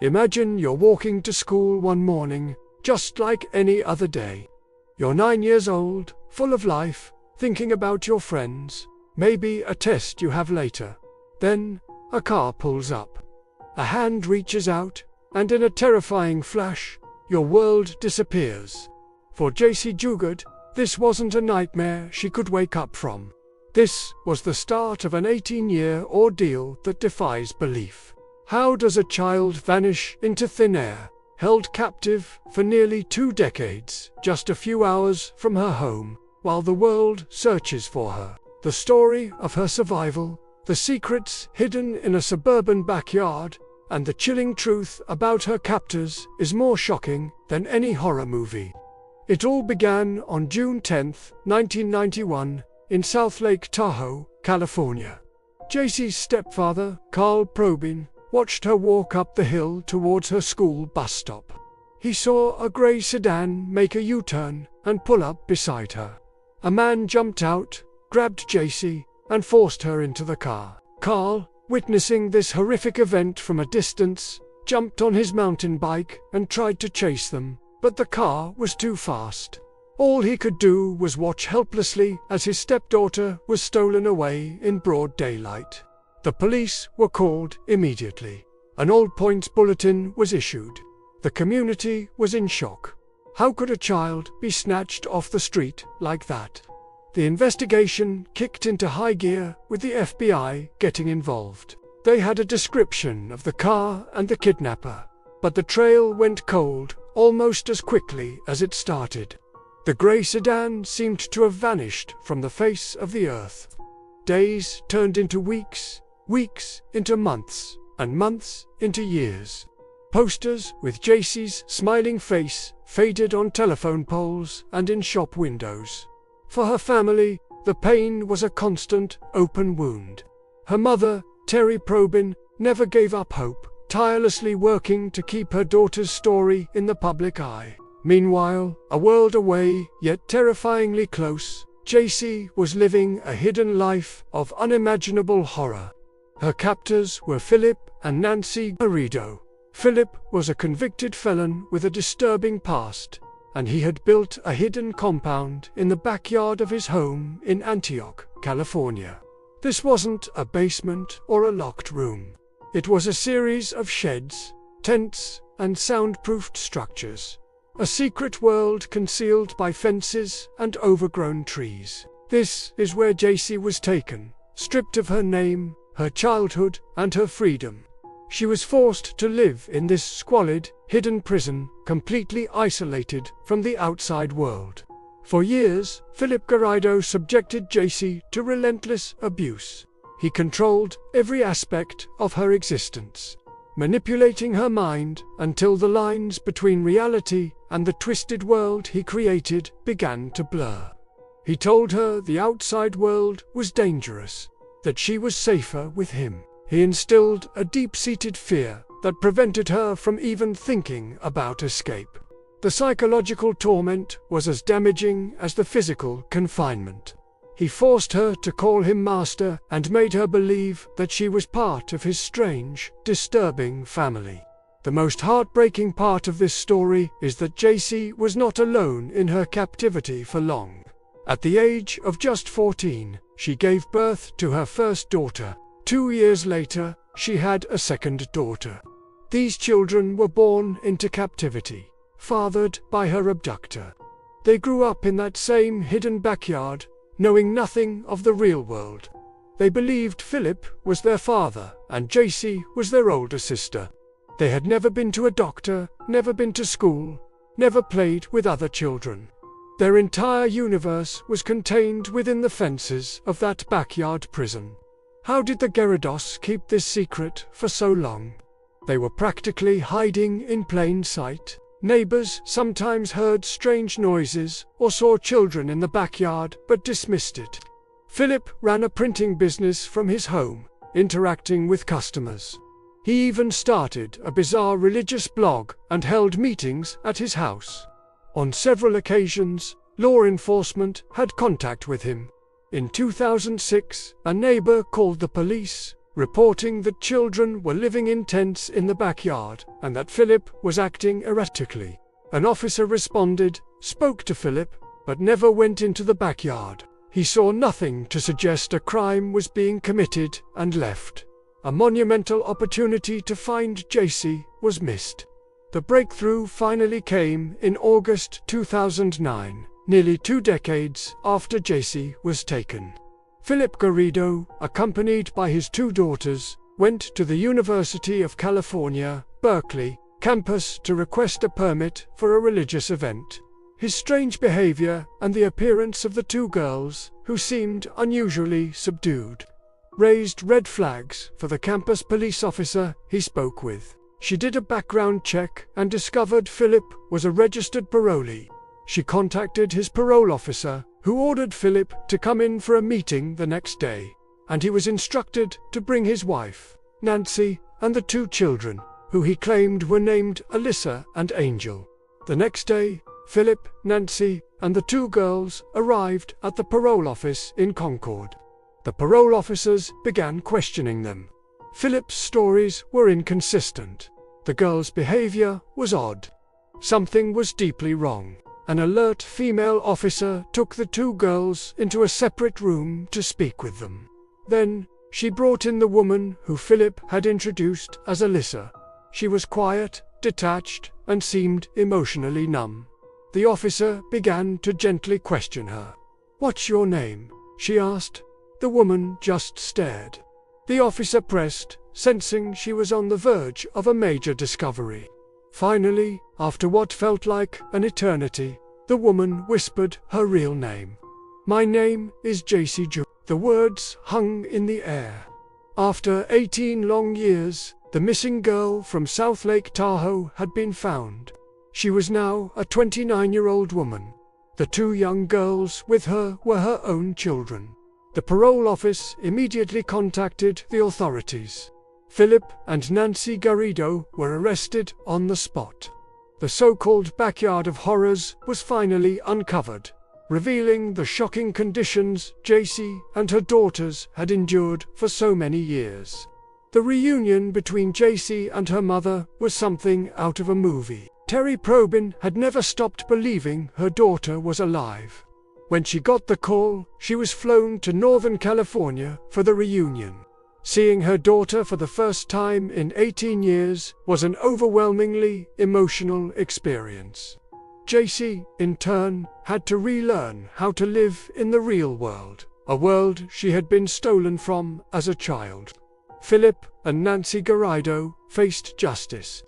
Imagine you're walking to school one morning, just like any other day. You're 9 years old, full of life, thinking about your friends, maybe a test you have later. Then, a car pulls up. A hand reaches out, and in a terrifying flash, your world disappears. For J.C. Jugard, this wasn't a nightmare she could wake up from. This was the start of an 18-year ordeal that defies belief. How does a child vanish into thin air, held captive for nearly 2 decades, just a few hours from her home, while the world searches for her? The story of her survival, the secrets hidden in a suburban backyard, and the chilling truth about her captors is more shocking than any horror movie. It all began on June 10, 1991, in South Lake Tahoe, California. J.C.'s stepfather, Carl Probyn, watched her walk up the hill towards her school bus stop. He saw a gray sedan make a U-turn and pull up beside her. A man jumped out, grabbed J.C., and forced her into the car. Carl, witnessing this horrific event from a distance, jumped on his mountain bike and tried to chase them, but the car was too fast. All he could do was watch helplessly as his stepdaughter was stolen away in broad daylight. The police were called immediately. An All Points bulletin was issued. The community was in shock. How could a child be snatched off the street like that? The investigation kicked into high gear, with the FBI getting involved. They had a description of the car and the kidnapper, but the trail went cold almost as quickly as it started. The grey sedan seemed to have vanished from the face of the earth. Days turned into weeks, weeks into months, and months into years. Posters with J.C.'s smiling face faded on telephone poles and in shop windows. For her family, the pain was a constant, open wound. Her mother, Terry Probyn, never gave up hope, tirelessly working to keep her daughter's story in the public eye. Meanwhile, a world away, yet terrifyingly close, J.C. was living a hidden life of unimaginable horror. Her captors were Philip and Nancy Garrido. Philip was a convicted felon with a disturbing past, and he had built a hidden compound in the backyard of his home in Antioch, California. This wasn't a basement or a locked room. It was a series of sheds, tents, and soundproofed structures. A secret world concealed by fences and overgrown trees. This is where J.C. was taken, stripped of her name, her childhood, and her freedom. She was forced to live in this squalid, hidden prison, completely isolated from the outside world. For years, Philip Garrido subjected J.C. to relentless abuse. He controlled every aspect of her existence, manipulating her mind until the lines between reality and the twisted world he created began to blur. He told her the outside world was dangerous, that she was safer with him. He instilled a deep-seated fear that prevented her from even thinking about escape. The psychological torment was as damaging as the physical confinement. He forced her to call him master and made her believe that she was part of his strange, disturbing family. The most heartbreaking part of this story is that J.C. was not alone in her captivity for long. At the age of just 14, she gave birth to her first daughter. 2 years later, she had a second daughter. These children were born into captivity, fathered by her abductor. They grew up in that same hidden backyard, knowing nothing of the real world. They believed Philip was their father and J.C. was their older sister. They had never been to a doctor, never been to school, never played with other children. Their entire universe was contained within the fences of that backyard prison. How did the Garridos keep this secret for so long? They were practically hiding in plain sight. Neighbors sometimes heard strange noises or saw children in the backyard but dismissed it. Philip ran a printing business from his home, interacting with customers. He even started a bizarre religious blog and held meetings at his house. On several occasions, law enforcement had contact with him. In 2006, a neighbor called the police, reporting that children were living in tents in the backyard and that Philip was acting erratically. An officer responded, spoke to Philip, but never went into the backyard. He saw nothing to suggest a crime was being committed and left. A monumental opportunity to find JC was missed. The breakthrough finally came in August 2009, nearly 2 decades after JC was taken. Philip Garrido, accompanied by his 2 daughters, went to the University of California, Berkeley, campus to request a permit for a religious event. His strange behavior and the appearance of the 2 girls, who seemed unusually subdued, raised red flags for the campus police officer he spoke with. She did a background check and discovered Philip was a registered parolee. She contacted his parole officer, who ordered Philip to come in for a meeting the next day, and he was instructed to bring his wife, Nancy, and the 2 children, who he claimed were named Alyssa and Angel. The next day, Philip, Nancy, and the 2 girls arrived at the parole office in Concord. The parole officers began questioning them. Philip's stories were inconsistent. The girls' behavior was odd. Something was deeply wrong. An alert female officer took the 2 girls into a separate room to speak with them. Then, she brought in the woman who Philip had introduced as Alyssa. She was quiet, detached, and seemed emotionally numb. The officer began to gently question her. "What's your name?" she asked. The woman just stared. The officer pressed, sensing she was on the verge of a major discovery. Finally, after what felt like an eternity, the woman whispered her real name. "My name is JC Ju." The words hung in the air. After 18 long years, the missing girl from South Lake Tahoe had been found. She was now a 29-year-old woman. The 2 young girls with her were her own children. The parole office immediately contacted the authorities. Philip and Nancy Garrido were arrested on the spot. The so-called backyard of horrors was finally uncovered, revealing the shocking conditions JC and her daughters had endured for so many years. The reunion between JC and her mother was something out of a movie. Terry Probin had never stopped believing her daughter was alive. When she got the call, she was flown to Northern California for the reunion. Seeing her daughter for the first time in 18 years was an overwhelmingly emotional experience. JC, in turn, had to relearn how to live in the real world, a world she had been stolen from as a child. Philip and Nancy Garrido faced justice.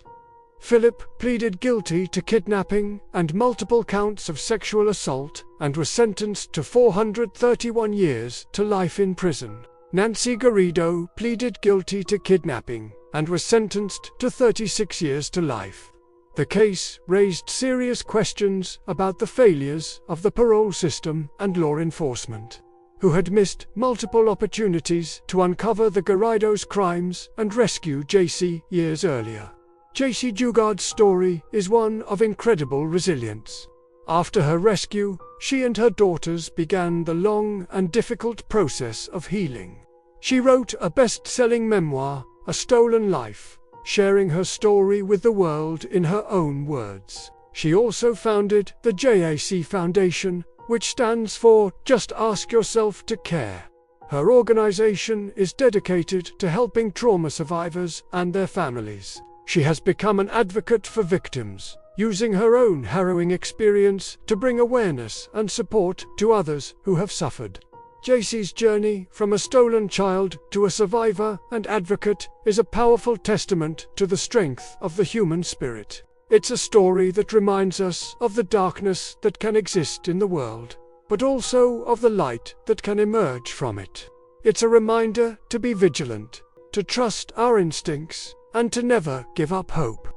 Philip pleaded guilty to kidnapping and multiple counts of sexual assault and was sentenced to 431 years to life in prison. Nancy Garrido pleaded guilty to kidnapping and was sentenced to 36 years to life. The case raised serious questions about the failures of the parole system and law enforcement, who had missed multiple opportunities to uncover the Garrido's crimes and rescue JC years earlier. JC Dugard's story is one of incredible resilience. After her rescue, she and her daughters began the long and difficult process of healing. She wrote a best-selling memoir, A Stolen Life, sharing her story with the world in her own words. She also founded the JAC Foundation, which stands for Just Ask Yourself to Care. Her organization is dedicated to helping trauma survivors and their families. She has become an advocate for victims, using her own harrowing experience to bring awareness and support to others who have suffered. JC's journey from a stolen child to a survivor and advocate is a powerful testament to the strength of the human spirit. It's a story that reminds us of the darkness that can exist in the world, but also of the light that can emerge from it. It's a reminder to be vigilant, to trust our instincts, and to never give up hope.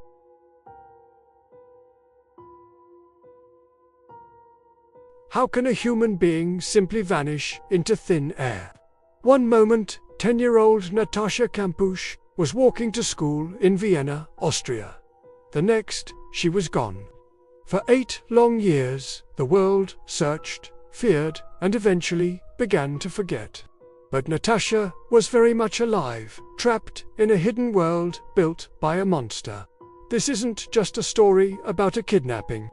How can a human being simply vanish into thin air? One moment, 10-year-old Natasha Kampusch was walking to school in Vienna, Austria. The next, she was gone. For 8 long years, the world searched, feared, and eventually began to forget. But Natasha was very much alive, trapped in a hidden world built by a monster. This isn't just a story about a kidnapping.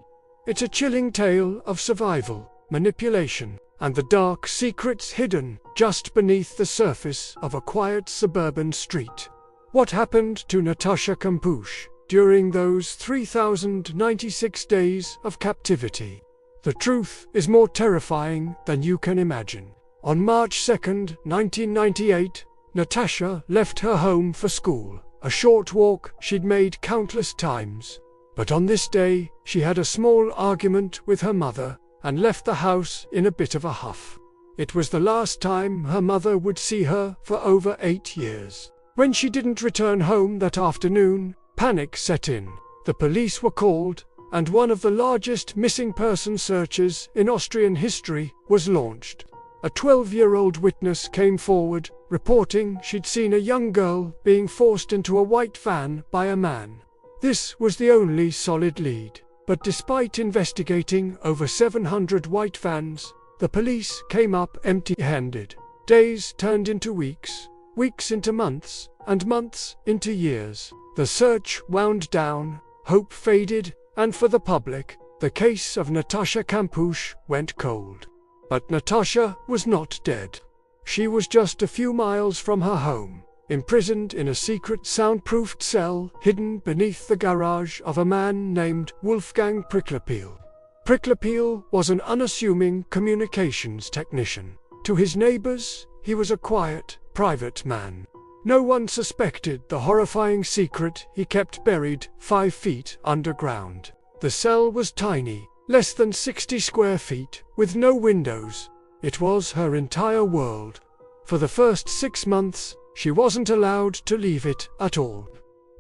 It's a chilling tale of survival, manipulation, and the dark secrets hidden just beneath the surface of a quiet suburban street. What happened to Natasha Kampusch during those 3,096 days of captivity? The truth is more terrifying than you can imagine. On March 2nd, 1998, Natasha left her home for school, a short walk she'd made countless times. But on this day, she had a small argument with her mother and left the house in a bit of a huff. It was the last time her mother would see her for over 8 years. When she didn't return home that afternoon, panic set in. The police were called, and one of the largest missing person searches in Austrian history was launched. A 12-year-old witness came forward, reporting she'd seen a young girl being forced into a white van by a man. This was the only solid lead. But despite investigating over 700 white vans, the police came up empty-handed. Days turned into weeks, weeks into months, and months into years. The search wound down, hope faded, and for the public, the case of Natasha Kampusch went cold. But Natasha was not dead. She was just a few miles from her home, imprisoned in a secret soundproofed cell hidden beneath the garage of a man named Wolfgang Pricklepeel. Pricklepeel was an unassuming communications technician. To his neighbors, he was a quiet, private man. No one suspected the horrifying secret he kept buried 5 feet underground. The cell was tiny, less than 60 square feet, with no windows. It was her entire world. For the first 6 months, she wasn't allowed to leave it at all.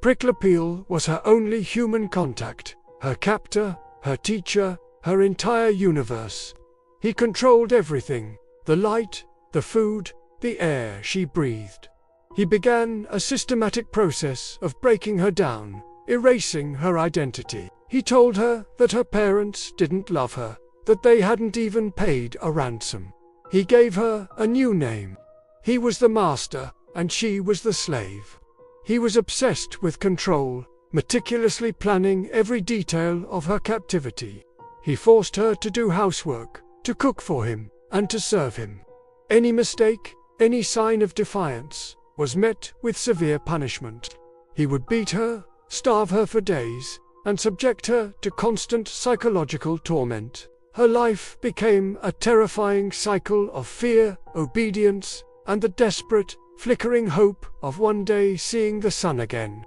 Pricklepeel was her only human contact, her captor, her teacher, her entire universe. He controlled everything: the light, the food, the air she breathed. He began a systematic process of breaking her down, erasing her identity. He told her that her parents didn't love her, that they hadn't even paid a ransom. He gave her a new name. He was the master, and she was the slave. He was obsessed with control, meticulously planning every detail of her captivity. He forced her to do housework, to cook for him, and to serve him. Any mistake, any sign of defiance, was met with severe punishment. He would beat her, starve her for days, and subject her to constant psychological torment. Her life became a terrifying cycle of fear, obedience, and the desperate, flickering hope of one day seeing the sun again.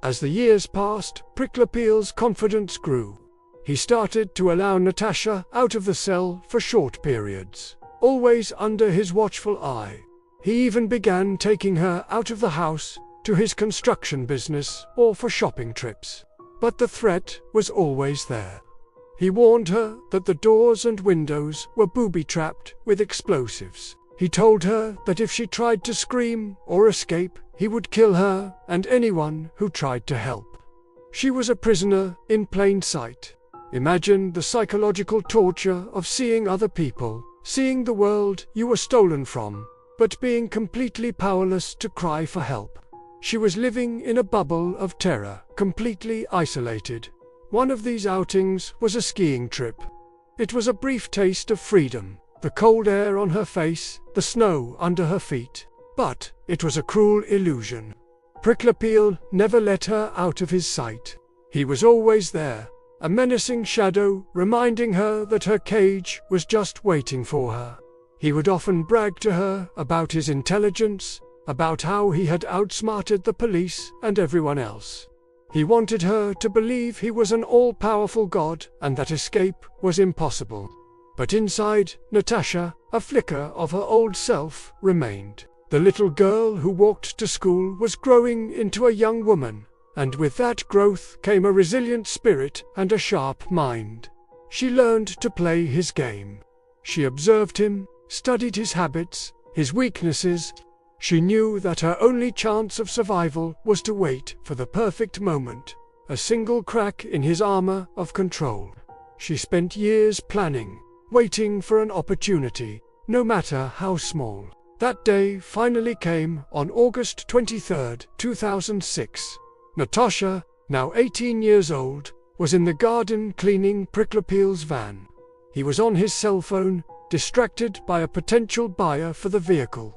As the years passed, Pricklepeel's confidence grew. He started to allow Natasha out of the cell for short periods, always under his watchful eye. He even began taking her out of the house, to his construction business, or for shopping trips. But the threat was always there. He warned her that the doors and windows were booby-trapped with explosives. He told her that if she tried to scream or escape, he would kill her and anyone who tried to help. She was a prisoner in plain sight. Imagine the psychological torture of seeing other people, seeing the world you were stolen from, but being completely powerless to cry for help. She was living in a bubble of terror, completely isolated. One of these outings was a skiing trip. It was a brief taste of freedom, the cold air on her face, the snow under her feet. But it was a cruel illusion. Pricklepeel never let her out of his sight. He was always there, a menacing shadow reminding her that her cage was just waiting for her. He would often brag to her about his intelligence, about how he had outsmarted the police and everyone else. He wanted her to believe he was an all-powerful god and that escape was impossible. But inside Natasha, a flicker of her old self remained. The little girl who walked to school was growing into a young woman, and with that growth came a resilient spirit and a sharp mind. She learned to play his game. She observed him, studied his habits, his weaknesses. She knew that her only chance of survival was to wait for the perfect moment, a single crack in his armor of control. She spent years planning, waiting for an opportunity, no matter how small. That day finally came on August 23, 2006. Natasha, now 18 years old, was in the garden cleaning Pricklepil's van. He was on his cell phone, distracted by a potential buyer for the vehicle.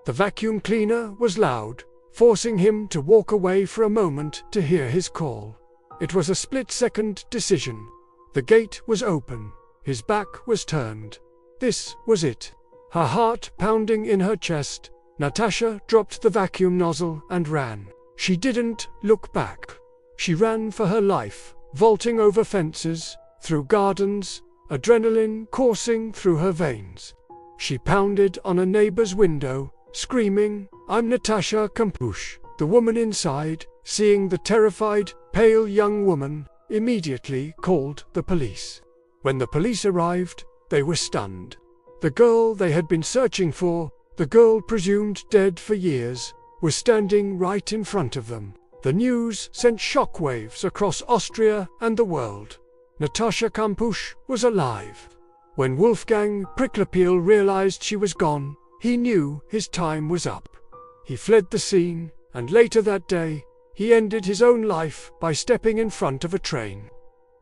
The vacuum cleaner was loud, forcing him to walk away for a moment to hear his call. It was a split-second decision. The gate was open. His back was turned. This was it. Her heart pounding in her chest, Natasha dropped the vacuum nozzle and ran. She didn't look back. She ran for her life, vaulting over fences, through gardens, adrenaline coursing through her veins. She pounded on a neighbor's window, screaming, "I'm Natasha Kampusch." The woman inside, seeing the terrified, pale young woman, immediately called the police. When the police arrived, they were stunned. The girl they had been searching for, the girl presumed dead for years, was standing right in front of them. The news sent shockwaves across Austria and the world. Natasha Kampusch was alive. When Wolfgang Pricklepil realized she was gone, he knew his time was up. He fled the scene, and later that day, he ended his own life by stepping in front of a train.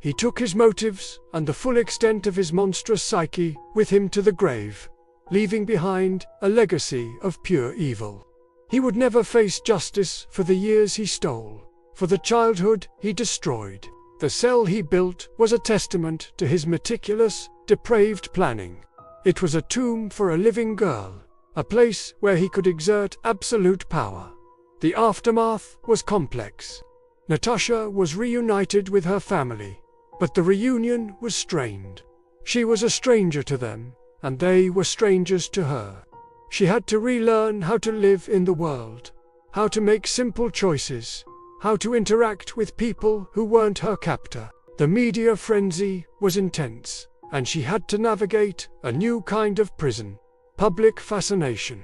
He took his motives and the full extent of his monstrous psyche with him to the grave, leaving behind a legacy of pure evil. He would never face justice for the years he stole, for the childhood he destroyed. The cell he built was a testament to his meticulous, depraved planning. It was a tomb for a living girl, a place where he could exert absolute power. The aftermath was complex. Natasha was reunited with her family, but the reunion was strained. She was a stranger to them, and they were strangers to her. She had to relearn how to live in the world, how to make simple choices, how to interact with people who weren't her captor. The media frenzy was intense, and she had to navigate a new kind of prison: public fascination.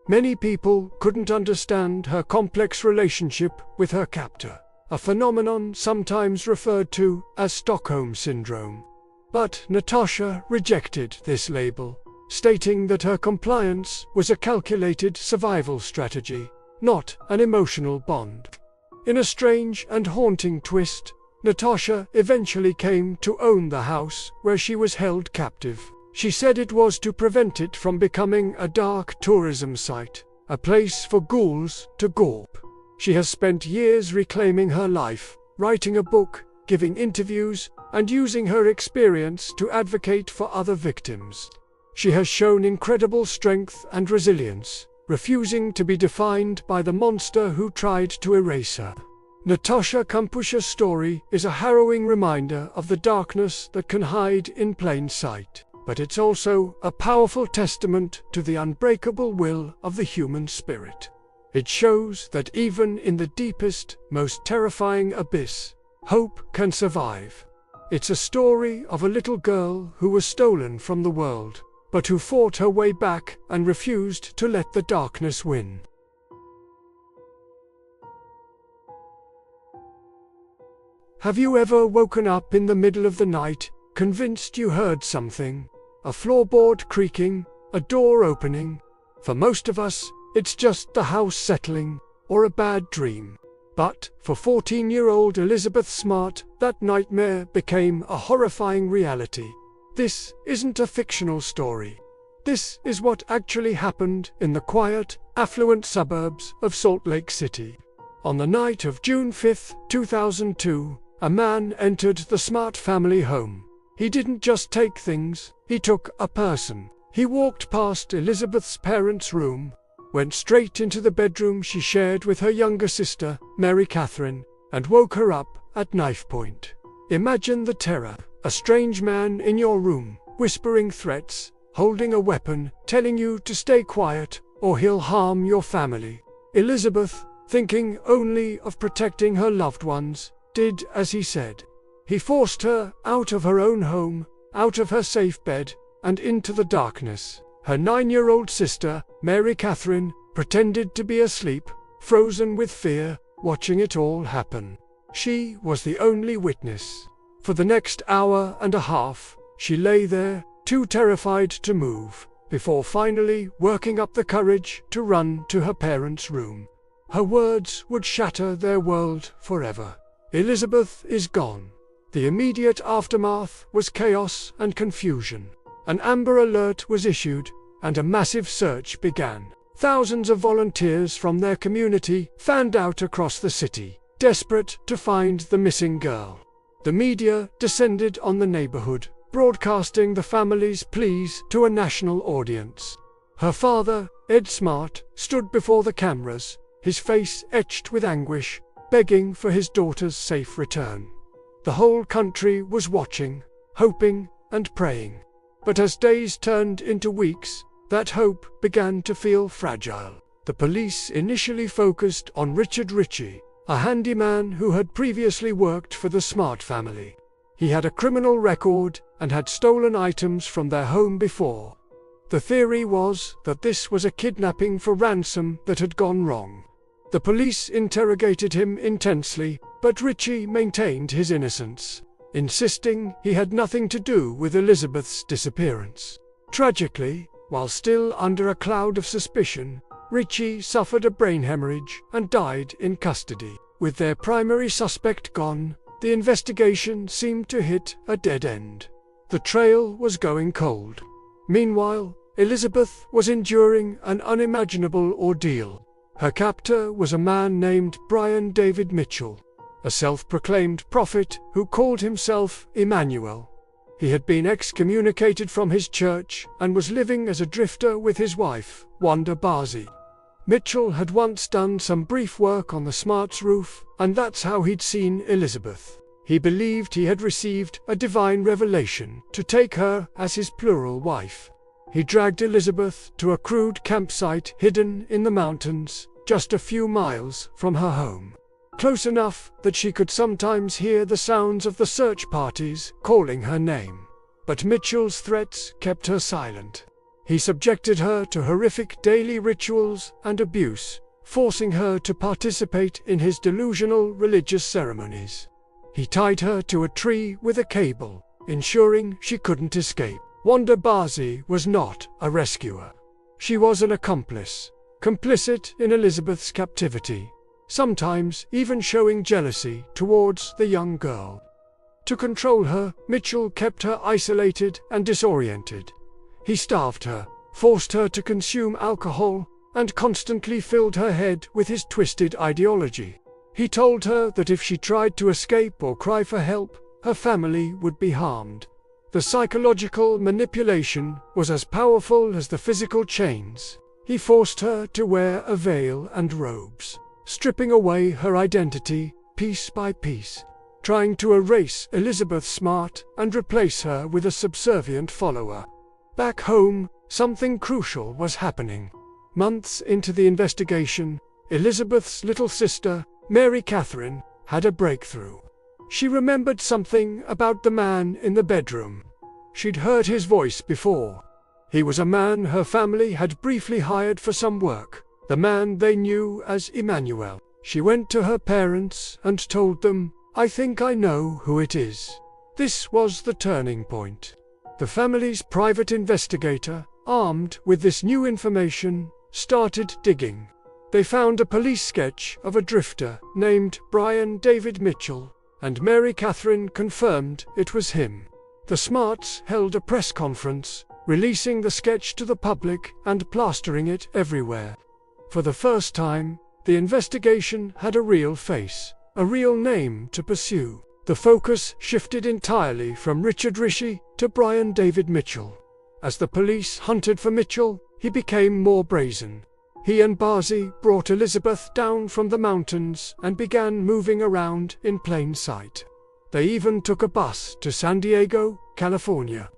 Many people couldn't understand her complex relationship with her captor, a phenomenon sometimes referred to as Stockholm Syndrome. But Natasha rejected this label, stating that her compliance was a calculated survival strategy, not an emotional bond. In a strange and haunting twist, Natasha eventually came to own the house where she was held captive. She said it was to prevent it from becoming a dark tourism site, a place for ghouls to gawp. She has spent years reclaiming her life, writing a book, giving interviews, and using her experience to advocate for other victims. She has shown incredible strength and resilience, refusing to be defined by the monster who tried to erase her. Natasha Kampusch's story is a harrowing reminder of the darkness that can hide in plain sight, but it's also a powerful testament to the unbreakable will of the human spirit. It shows that even in the deepest, most terrifying abyss, hope can survive. It's a story of a little girl who was stolen from the world, but who fought her way back and refused to let the darkness win. Have you ever woken up in the middle of the night, convinced you heard something? A floorboard creaking, a door opening? For most of us, it's just the house settling, or a bad dream. But for 14-year-old Elizabeth Smart, that nightmare became a horrifying reality. This isn't a fictional story. This is what actually happened in the quiet, affluent suburbs of Salt Lake City. On the night of June 5, 2002, a man entered the Smart family home. He didn't just take things, he took a person. He walked past Elizabeth's parents' room, went straight into the bedroom she shared with her younger sister, Mary Catherine, and woke her up at knife point. Imagine the terror. A strange man in your room, whispering threats, holding a weapon, telling you to stay quiet, or he'll harm your family. Elizabeth, thinking only of protecting her loved ones, did as he said. He forced her out of her own home, out of her safe bed, and into the darkness. Her 9-year-old sister, Mary Catherine, pretended to be asleep, frozen with fear, watching it all happen. She was the only witness. For the next hour and a half, she lay there, too terrified to move. before finally working up the courage to run to her parents' room. Her words would shatter their world forever. Elizabeth is gone. The immediate aftermath was chaos and confusion. An Amber Alert was issued, and a massive search began. Thousands of volunteers from their community fanned out across the city, desperate to find the missing girl. The media descended on the neighborhood, broadcasting the family's pleas to a national audience. Her father, Ed Smart, stood before the cameras, his face etched with anguish, begging for his daughter's safe return. The whole country was watching, hoping and praying. But as days turned into weeks, that hope began to feel fragile. The police initially focused on Richard Ritchie, a handyman who had previously worked for the Smart family. He had a criminal record and had stolen items from their home before. The theory was that this was a kidnapping for ransom that had gone wrong. The police interrogated him intensely, but Ritchie maintained his innocence, insisting he had nothing to do with Elizabeth's disappearance. Tragically, while still under a cloud of suspicion, Ritchie suffered a brain hemorrhage and died in custody. With their primary suspect gone, the investigation seemed to hit a dead end. The trail was going cold. Meanwhile, Elizabeth was enduring an unimaginable ordeal. Her captor was a man named Brian David Mitchell, a self-proclaimed prophet who called himself Emmanuel. He had been excommunicated from his church and was living as a drifter with his wife, Wanda Barzy. Mitchell had once done some brief work on the Smarts' roof, and that's how he'd seen Elizabeth. He believed he had received a divine revelation to take her as his plural wife. He dragged Elizabeth to a crude campsite hidden in the mountains, just a few miles from her home. Close enough that she could sometimes hear the sounds of the search parties calling her name. But Mitchell's threats kept her silent. He subjected her to horrific daily rituals and abuse, forcing her to participate in his delusional religious ceremonies. He tied her to a tree with a cable, ensuring she couldn't escape. Wanda Barzy was not a rescuer. She was an accomplice, complicit in Elizabeth's captivity, sometimes even showing jealousy towards the young girl. To control her, Mitchell kept her isolated and disoriented. He starved her, forced her to consume alcohol, and constantly filled her head with his twisted ideology. He told her that if she tried to escape or cry for help, her family would be harmed. The psychological manipulation was as powerful as the physical chains. He forced her to wear a veil and robes, stripping away her identity piece by piece, trying to erase Elizabeth Smart and replace her with a subservient follower. Back home, something crucial was happening. Months into the investigation, Elizabeth's little sister, Mary Catherine, had a breakthrough. She remembered something about the man in the bedroom. She'd heard his voice before. He was a man her family had briefly hired for some work, the man they knew as Emmanuel. She went to her parents and told them, "I think I know who it is." This was the turning point. The family's private investigator, armed with this new information, started digging. They found a police sketch of a drifter named Brian David Mitchell, and Mary Catherine confirmed it was him. The Smarts held a press conference, releasing the sketch to the public and plastering it everywhere. For the first time, the investigation had a real face, a real name to pursue. The focus shifted entirely from Richard Ritchie to Brian David Mitchell. As the police hunted for Mitchell, he became more brazen. He and Barzy brought Elizabeth down from the mountains and began moving around in plain sight. They even took a bus to San Diego, California.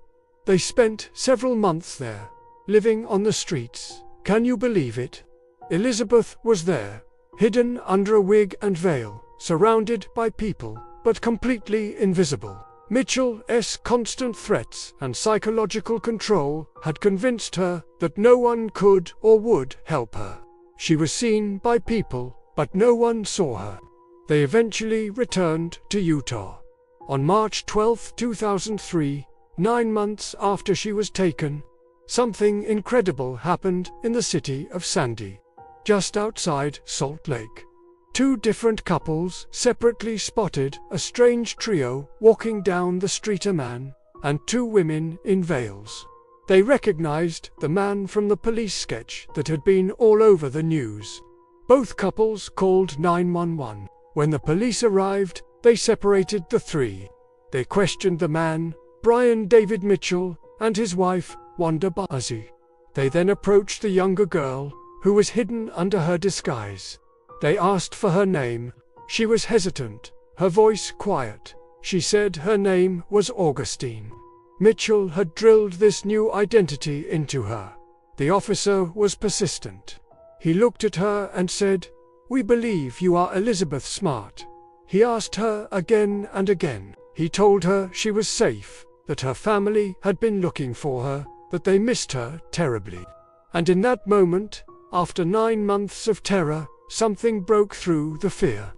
They spent several months there, living on the streets. Can you believe it? Elizabeth was there, hidden under a wig and veil, surrounded by people, but completely invisible. Mitchell's constant threats and psychological control had convinced her that no one could or would help her. She was seen by people, but no one saw her. They eventually returned to Utah. On March 12, 2003, 9 months after she was taken, something incredible happened in the city of Sandy, just outside Salt Lake. Two different couples separately spotted a strange trio walking down the street, a man and two women in veils. They recognized the man from the police sketch that had been all over the news. Both couples called 911. When the police arrived, they separated the three. They questioned the man, Brian David Mitchell, and his wife, Wanda Bazzi. They then approached the younger girl, who was hidden under her disguise. They asked for her name. She was hesitant, her voice quiet. She said her name was Augustine. Mitchell had drilled this new identity into her. The officer was persistent. He looked at her and said, "We believe you are Elizabeth Smart." He asked her again and again. He told her she was safe, that her family had been looking for her, that they missed her terribly. And in that moment, after 9 months of terror, something broke through the fear.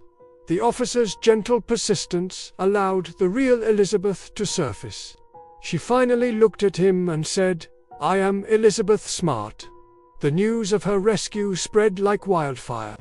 The officer's gentle persistence allowed the real Elizabeth to surface. She finally looked at him and said, "I am Elizabeth Smart." The news of her rescue spread like wildfire.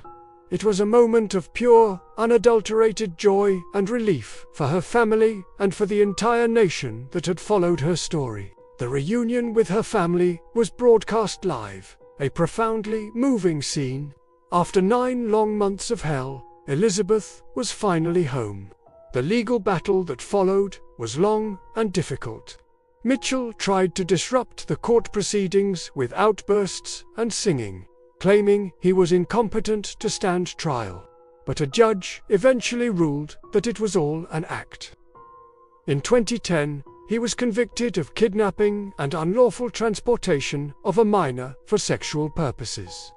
It was a moment of pure, unadulterated joy and relief for her family and for the entire nation that had followed her story. The reunion with her family was broadcast live, a profoundly moving scene. After 9 long months of hell, Elizabeth was finally home. The legal battle that followed was long and difficult. Mitchell tried to disrupt the court proceedings with outbursts and singing, claiming he was incompetent to stand trial. But a judge eventually ruled that it was all an act. In 2010, he was convicted of kidnapping and unlawful transportation of a minor for sexual purposes.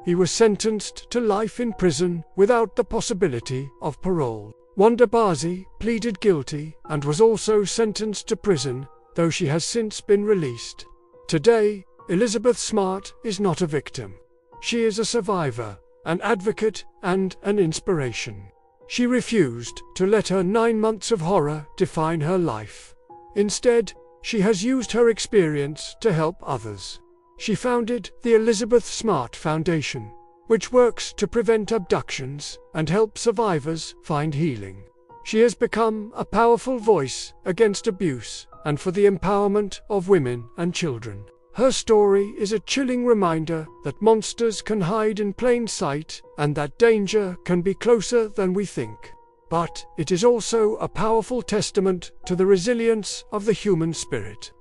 He was sentenced to life in prison without the possibility of parole. Wanda Bazzi pleaded guilty and was also sentenced to prison, though she has since been released. Today, Elizabeth Smart is not a victim. She is a survivor, an advocate, and an inspiration. She refused to let her 9 months of horror define her life. Instead, she has used her experience to help others. She founded the Elizabeth Smart Foundation, which works to prevent abductions and help survivors find healing. She has become a powerful voice against abuse and for the empowerment of women and children. Her story is a chilling reminder that monsters can hide in plain sight and that danger can be closer than we think. But it is also a powerful testament to the resilience of the human spirit.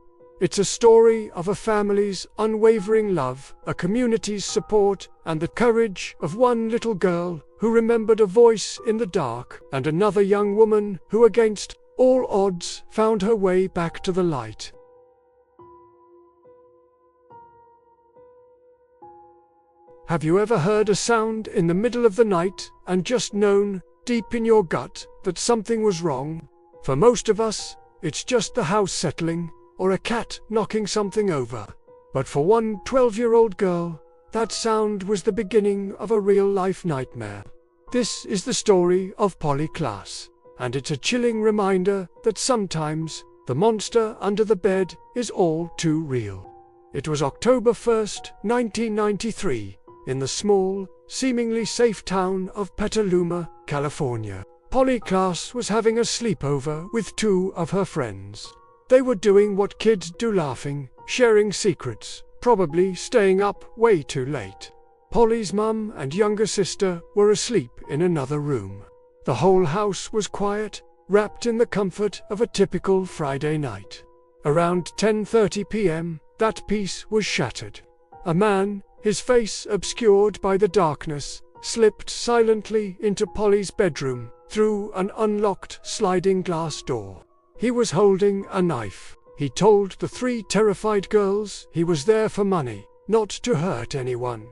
It's a story of a family's unwavering love, a community's support, and the courage of one little girl who remembered a voice in the dark, and another young woman who, against all odds, found her way back to the light. Have you ever heard a sound in the middle of the night and just known, deep in your gut, that something was wrong? For most of us, it's just the house settling, or a cat knocking something over. But for one 12-year-old girl, that sound was the beginning of a real-life nightmare. This is the story of Polly Klaas, and it's a chilling reminder that sometimes the monster under the bed is all too real. It was October 1st, 1993, in the small, seemingly safe town of Petaluma, California. Polly Klaas was having a sleepover with 2 of her friends. They were doing what kids do, laughing, sharing secrets, probably staying up way too late. Polly's mum and younger sister were asleep in another room. The whole house was quiet, wrapped in the comfort of a typical Friday night. Around 10:30 p.m., that peace was shattered. A man, his face obscured by the darkness, slipped silently into Polly's bedroom through an unlocked sliding glass door. He was holding a knife. He told the 3 terrified girls he was there for money, not to hurt anyone.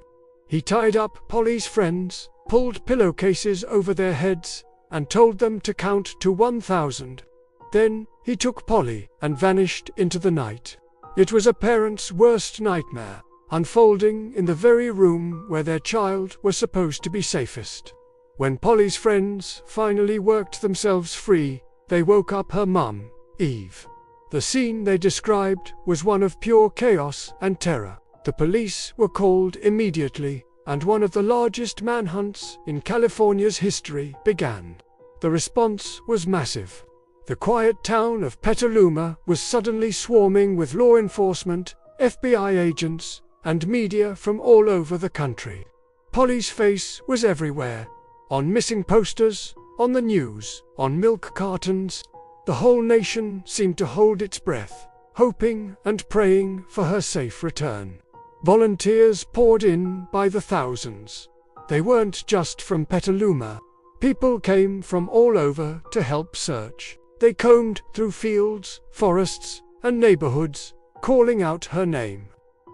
He tied up Polly's friends, pulled pillowcases over their heads, and told them to count to 1,000. Then, he took Polly and vanished into the night. It was a parent's worst nightmare, unfolding in the very room where their child was supposed to be safest. When Polly's friends finally worked themselves free, they woke up her mum, Eve. The scene they described was one of pure chaos and terror. The police were called immediately, and one of the largest manhunts in California's history began. The response was massive. The quiet town of Petaluma was suddenly swarming with law enforcement, FBI agents, and media from all over the country. Polly's face was everywhere, on missing posters, on the news, on milk cartons. The whole nation seemed to hold its breath, hoping and praying for her safe return. Volunteers poured in by the thousands. They weren't just from Petaluma. People came from all over to help search. They combed through fields, forests, and neighborhoods, calling out her name.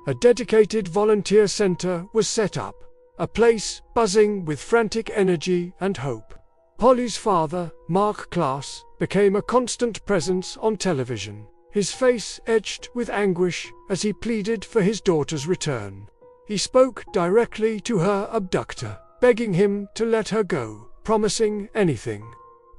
A dedicated volunteer center was set up, a place buzzing with frantic energy and hope. Polly's father, Mark Klass, became a constant presence on television, his face etched with anguish as he pleaded for his daughter's return. He spoke directly to her abductor, begging him to let her go, promising anything.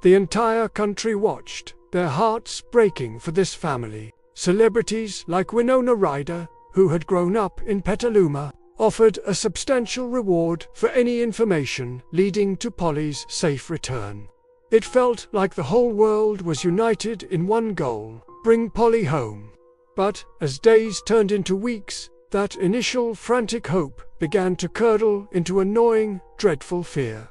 The entire country watched, their hearts breaking for this family. Celebrities like Winona Ryder, who had grown up in Petaluma, offered a substantial reward for any information leading to Polly's safe return. It felt like the whole world was united in one goal: bring Polly home. But as days turned into weeks, that initial frantic hope began to curdle into a gnawing, dreadful fear.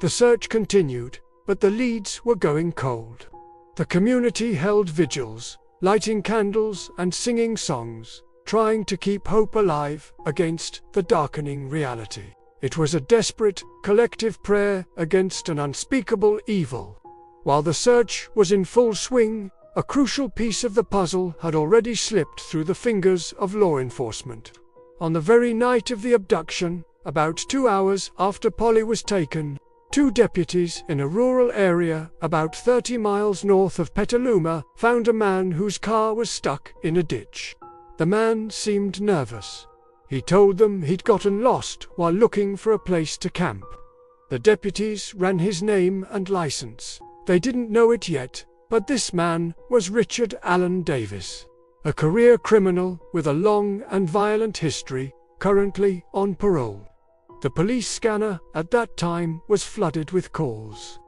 The search continued, but the leads were going cold. The community held vigils, lighting candles and singing songs, trying to keep hope alive against the darkening reality. It was a desperate, collective prayer against an unspeakable evil. While the search was in full swing, a crucial piece of the puzzle had already slipped through the fingers of law enforcement. On the very night of the abduction, about 2 hours after Polly was taken, 2 deputies in a rural area about 30 miles north of Petaluma found a man whose car was stuck in a ditch. The man seemed nervous. He told them he'd gotten lost while looking for a place to camp. The deputies ran his name and license. They didn't know it yet, but this man was Richard Allen Davis, a career criminal with a long and violent history, currently on parole. The police scanner at that time was flooded with calls.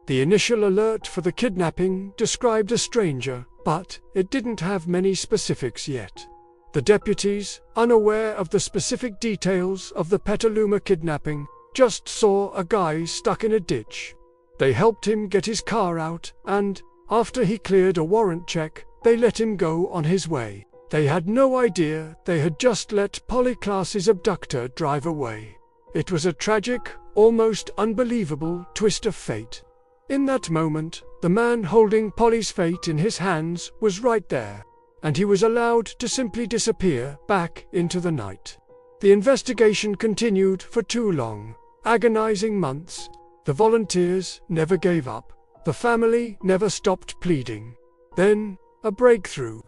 The initial alert for the kidnapping described a stranger, but it didn't have many specifics yet. The deputies, unaware of the specific details of the Petaluma kidnapping, just saw a guy stuck in a ditch. They helped him get his car out, and, after he cleared a warrant check, they let him go on his way. They had no idea they had just let Polly Klass's abductor drive away. It was a tragic, almost unbelievable twist of fate. In that moment, the man holding Polly's fate in his hands was right there, and he was allowed to simply disappear back into the night. The investigation continued for 2 long, agonizing months. The volunteers never gave up. The family never stopped pleading. Then, a breakthrough.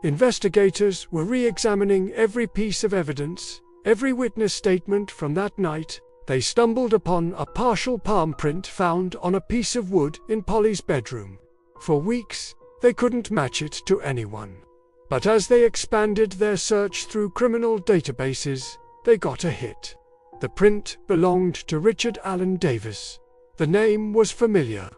Investigators were re-examining every piece of evidence, every witness statement from that night. They stumbled upon a partial palm print found on a piece of wood in Polly's bedroom. For weeks, they couldn't match it to anyone. But as they expanded their search through criminal databases, they got a hit. The print belonged to Richard Allen Davis. The name was familiar.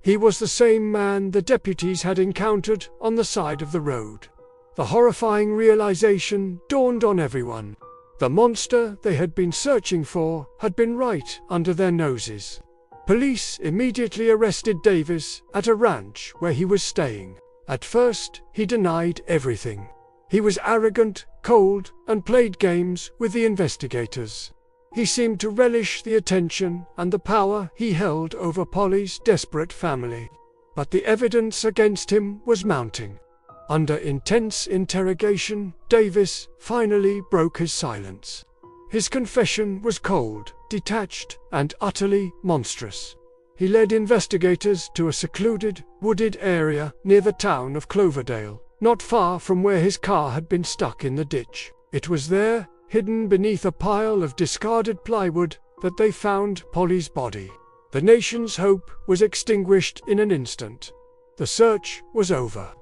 He was the same man the deputies had encountered on the side of the road. The horrifying realization dawned on everyone. The monster they had been searching for had been right under their noses. Police immediately arrested Davis at a ranch where he was staying. At first, he denied everything. He was arrogant, cold, and played games with the investigators. He seemed to relish the attention and the power he held over Polly's desperate family. But the evidence against him was mounting. Under intense interrogation, Davis finally broke his silence. His confession was cold, detached, and utterly monstrous. He led investigators to a secluded, wooded area near the town of Cloverdale, not far from where his car had been stuck in the ditch. It was there, hidden beneath a pile of discarded plywood, that they found Polly's body. The nation's hope was extinguished in an instant. The search was over.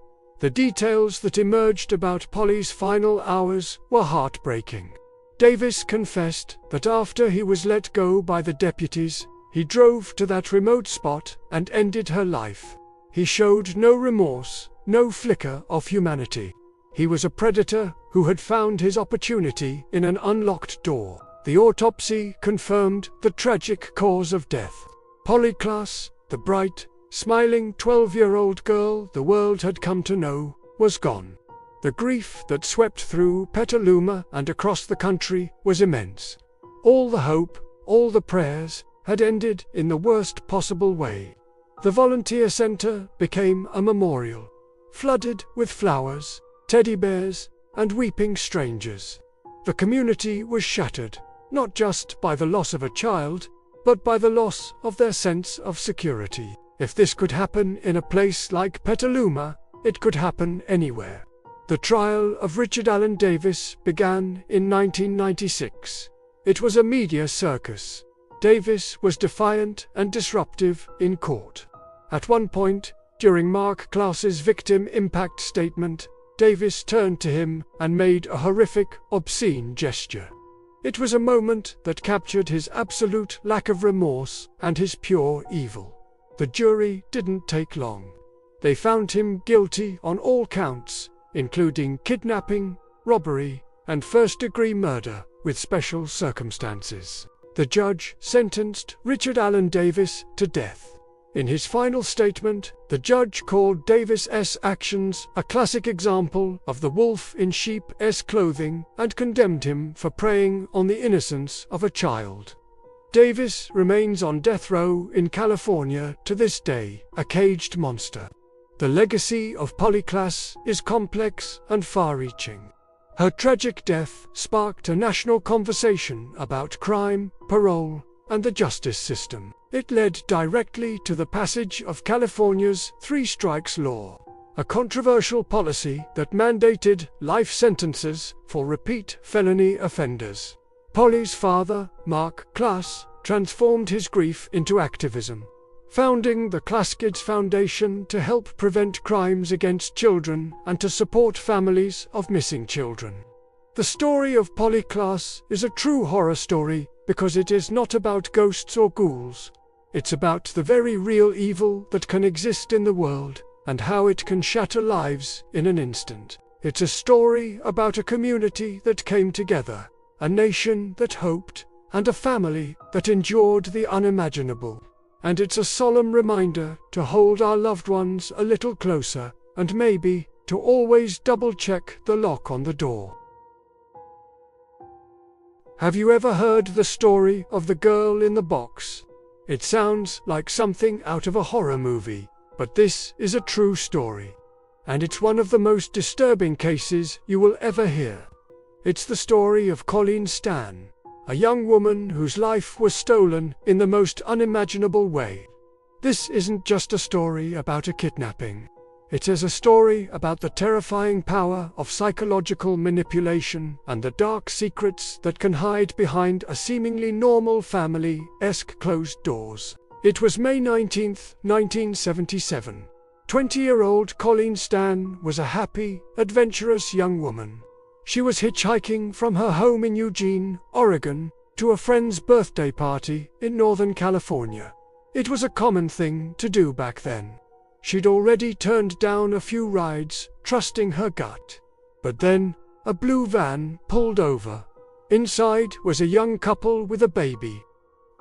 The details that emerged about Polly's final hours were heartbreaking. Davis confessed that after he was let go by the deputies, he drove to that remote spot and ended her life. He showed no remorse, no flicker of humanity. He was a predator who had found his opportunity in an unlocked door. The autopsy confirmed the tragic cause of death. Polly Klaas, the bright, smiling 12-year-old girl the world had come to know, was gone. The grief that swept through Petaluma and across the country was immense. All the hope, all the prayers, had ended in the worst possible way. The volunteer center became a memorial, flooded with flowers, teddy bears, and weeping strangers. The community was shattered, not just by the loss of a child, but by the loss of their sense of security. If this could happen in a place like Petaluma, it could happen anywhere. The trial of Richard Allen Davis began in 1996. It was a media circus. Davis was defiant and disruptive in court. At one point, during Mark Klaas's victim impact statement, Davis turned to him and made a horrific, obscene gesture. It was a moment that captured his absolute lack of remorse and his pure evil. The jury didn't take long. They found him guilty on all counts, including kidnapping, robbery, and first-degree murder with special circumstances. The judge sentenced Richard Allen Davis to death. In his final statement, the judge called Davis's actions a classic example of the wolf in sheep's clothing and condemned him for preying on the innocence of a child. Davis remains on death row in California to this day, a caged monster. The legacy of Polly Klaas is complex and far-reaching. Her tragic death sparked a national conversation about crime, parole, and the justice system. It led directly to the passage of California's three strikes law, a controversial policy that mandated life sentences for repeat felony offenders. Polly's father, Mark Klaas, transformed his grief into activism, founding the Klaas Kids Foundation to help prevent crimes against children and to support families of missing children. The story of Polly Klaas is a true horror story because it is not about ghosts or ghouls. It's about the very real evil that can exist in the world and how it can shatter lives in an instant. It's a story about a community that came together, a nation that hoped, and a family that endured the unimaginable. And it's a solemn reminder to hold our loved ones a little closer and maybe to always double-check the lock on the door. Have you ever heard the story of the girl in the box? It sounds like something out of a horror movie, but this is a true story. And it's one of the most disturbing cases you will ever hear. It's the story of Colleen Stan, a young woman whose life was stolen in the most unimaginable way. This isn't just a story about a kidnapping. It is a story about the terrifying power of psychological manipulation and the dark secrets that can hide behind a seemingly normal family-esque closed doors. It was May 19, 1977. 20-year-old Colleen Stan was a happy, adventurous young woman. She was hitchhiking from her home in Eugene, Oregon, to a friend's birthday party in Northern California. It was a common thing to do back then. She'd already turned down a few rides, trusting her gut. But then, a blue van pulled over. Inside was a young couple with a baby.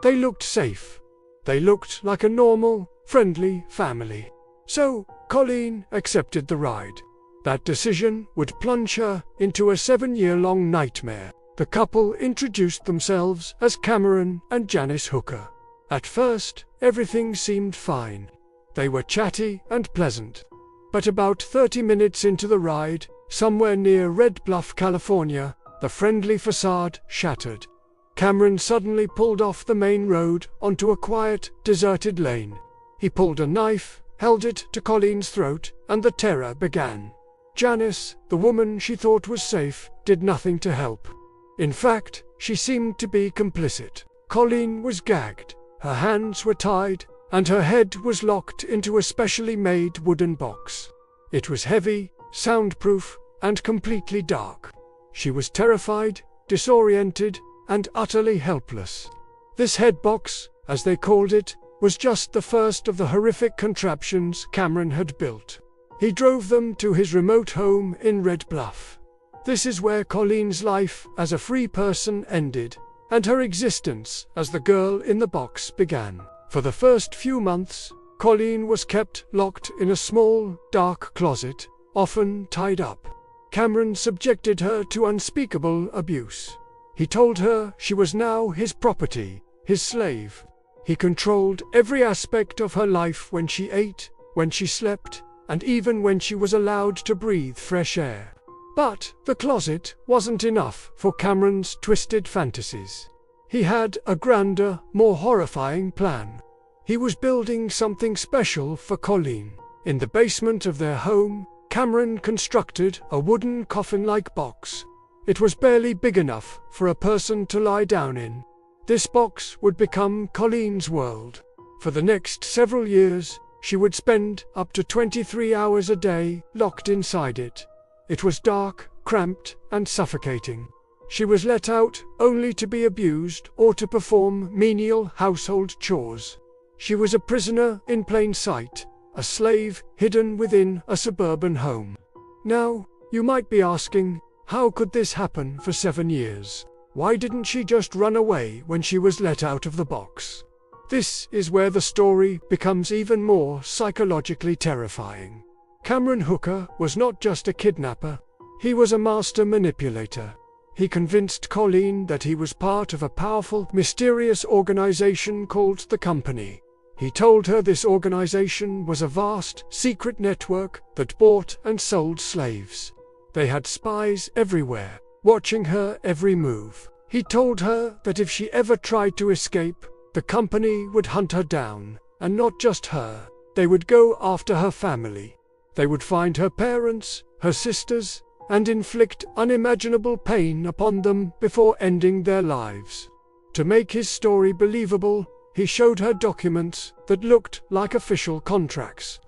They looked safe. They looked like a normal, friendly family. So, Colleen accepted the ride. That decision would plunge her into a 7-year-long nightmare. The couple introduced themselves as Cameron and Janice Hooker. At first, everything seemed fine. They were chatty and pleasant. But about 30 minutes into the ride, somewhere near Red Bluff, California, the friendly facade shattered. Cameron suddenly pulled off the main road onto a quiet, deserted lane. He pulled a knife, held it to Colleen's throat, and the terror began. Janice, the woman she thought was safe, did nothing to help. In fact, she seemed to be complicit. Colleen was gagged, her hands were tied, and her head was locked into a specially made wooden box. It was heavy, soundproof, and completely dark. She was terrified, disoriented, and utterly helpless. This headbox, as they called it, was just the first of the horrific contraptions Cameron had built. He drove them to his remote home in Red Bluff. This is where Colleen's life as a free person ended, and her existence as the girl in the box began. For the first few months, Colleen was kept locked in a small, dark closet, often tied up. Cameron subjected her to unspeakable abuse. He told her she was now his property, his slave. He controlled every aspect of her life: when she ate, when she slept, and even when she was allowed to breathe fresh air. But the closet wasn't enough for Cameron's twisted fantasies. He had a grander, more horrifying plan. He was building something special for Colleen. In the basement of their home, Cameron constructed a wooden coffin-like box. It was barely big enough for a person to lie down in. This box would become Colleen's world. For the next several years, she would spend up to 23 hours a day locked inside it. It was dark, cramped, and suffocating. She was let out only to be abused or to perform menial household chores. She was a prisoner in plain sight, a slave hidden within a suburban home. Now, you might be asking, how could this happen for 7 years? Why didn't she just run away when she was let out of the box? This is where the story becomes even more psychologically terrifying. Cameron Hooker was not just a kidnapper, he was a master manipulator. He convinced Colleen that he was part of a powerful, mysterious organization called the Company. He told her this organization was a vast, secret network that bought and sold slaves. They had spies everywhere, watching her every move. He told her that if she ever tried to escape, the Company would hunt her down, and not just her. They would go after her family. They would find her parents, her sisters, and inflict unimaginable pain upon them before ending their lives. To make his story believable, he showed her documents that looked like official contracts.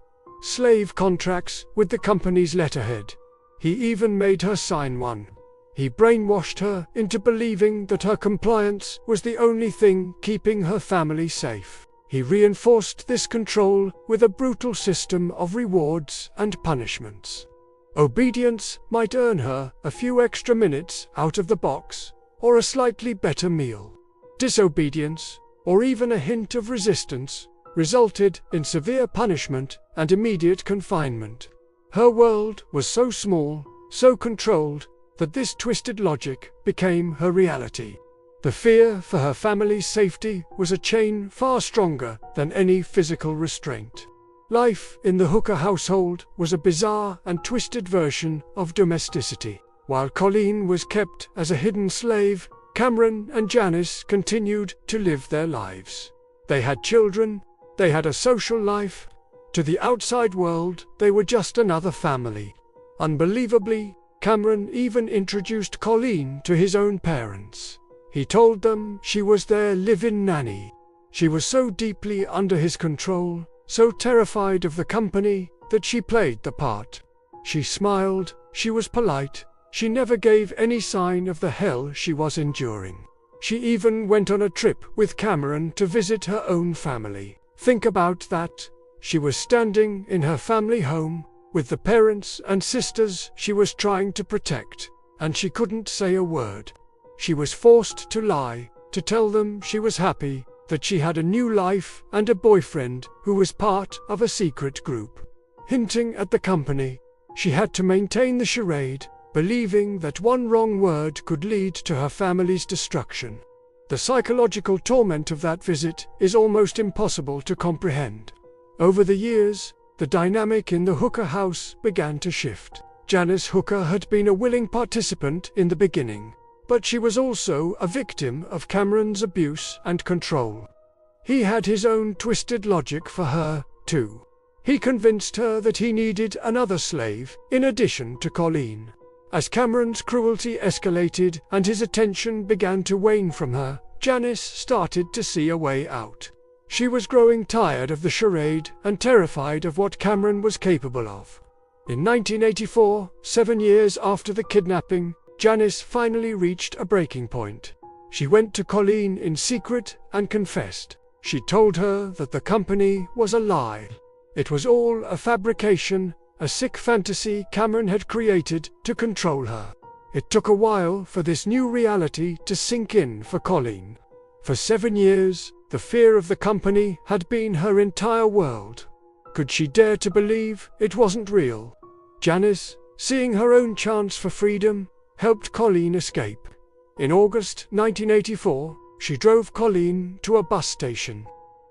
Slave contracts with the Company's letterhead. He even made her sign one. He brainwashed her into believing that her compliance was the only thing keeping her family safe. He reinforced this control with a brutal system of rewards and punishments. Obedience might earn her a few extra minutes out of the box, or a slightly better meal. Disobedience, or even a hint of resistance, resulted in severe punishment and immediate confinement. Her world was so small, so controlled, that this twisted logic became her reality. The fear for her family's safety was a chain far stronger than any physical restraint. Life in the Hooker household was a bizarre and twisted version of domesticity. While Colleen was kept as a hidden slave, Cameron and Janice continued to live their lives. They had children, they had a social life. To the outside world, they were just another family. Unbelievably, Cameron even introduced Colleen to his own parents. He told them she was their live-in nanny. She was so deeply under his control, so terrified of the Company, that she played the part. She smiled, she was polite, she never gave any sign of the hell she was enduring. She even went on a trip with Cameron to visit her own family. Think about that. She was standing in her family home, with the parents and sisters she was trying to protect, and she couldn't say a word. She was forced to lie, to tell them she was happy, that she had a new life and a boyfriend who was part of a secret group. Hinting at the Company, she had to maintain the charade, believing that one wrong word could lead to her family's destruction. The psychological torment of that visit is almost impossible to comprehend. Over the years, the dynamic in the Hooker house began to shift. Janice Hooker had been a willing participant in the beginning, but she was also a victim of Cameron's abuse and control. He had his own twisted logic for her, too. He convinced her that he needed another slave, in addition to Colleen. As Cameron's cruelty escalated and his attention began to wane from her, Janice started to see a way out. She was growing tired of the charade and terrified of what Cameron was capable of. In 1984, 7 years after the kidnapping, Janice finally reached a breaking point. She went to Colleen in secret and confessed. She told her that the company was a lie. It was all a fabrication, a sick fantasy Cameron had created to control her. It took a while for this new reality to sink in for Colleen. For 7 years, the fear of the company had been her entire world. Could she dare to believe it wasn't real? Janice, seeing her own chance for freedom, helped Colleen escape. In August 1984, she drove Colleen to a bus station.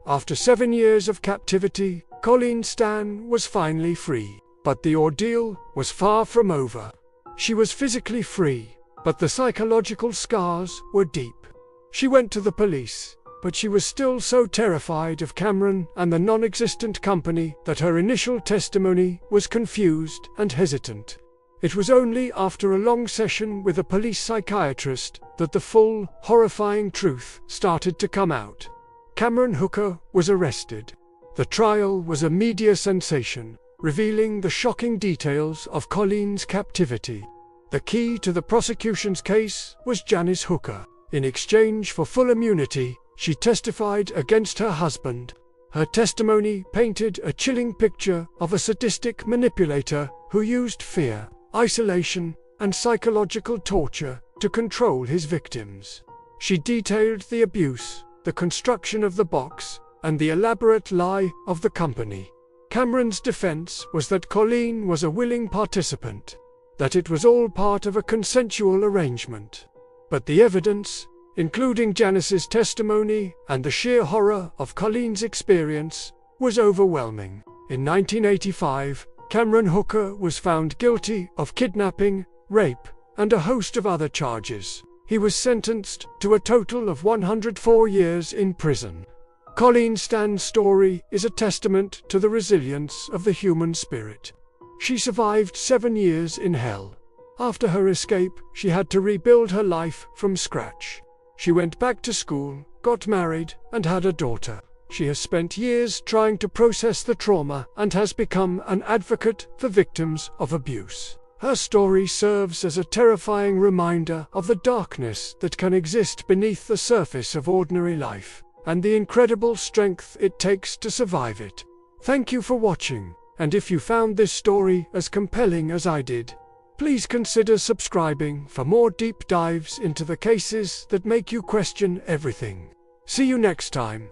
After 7 years of captivity, Colleen Stan was finally free. But the ordeal was far from over. She was physically free, but the psychological scars were deep. She went to the police, but she was still so terrified of Cameron and the non-existent company that her initial testimony was confused and hesitant. It was only after a long session with a police psychiatrist that the full, horrifying truth started to come out. Cameron Hooker was arrested. The trial was a media sensation, revealing the shocking details of Colleen's captivity. The key to the prosecution's case was Janice Hooker. In exchange for full immunity, she testified against her husband. Her testimony painted a chilling picture of a sadistic manipulator who used fear, isolation, and psychological torture to control his victims. She detailed the abuse, the construction of the box, and the elaborate lie of the company. Cameron's defense was that Colleen was a willing participant, that it was all part of a consensual arrangement. But the evidence, including Janice's testimony and the sheer horror of Colleen's experience, was overwhelming. In 1985, Cameron Hooker was found guilty of kidnapping, rape, and a host of other charges. He was sentenced to a total of 104 years in prison. Colleen Stan's story is a testament to the resilience of the human spirit. She survived 7 years in hell. After her escape, she had to rebuild her life from scratch. She went back to school, got married, and had a daughter. She has spent years trying to process the trauma and has become an advocate for victims of abuse. Her story serves as a terrifying reminder of the darkness that can exist beneath the surface of ordinary life, and the incredible strength it takes to survive it. Thank you for watching, and if you found this story as compelling as I did, please consider subscribing for more deep dives into the cases that make you question everything. See you next time.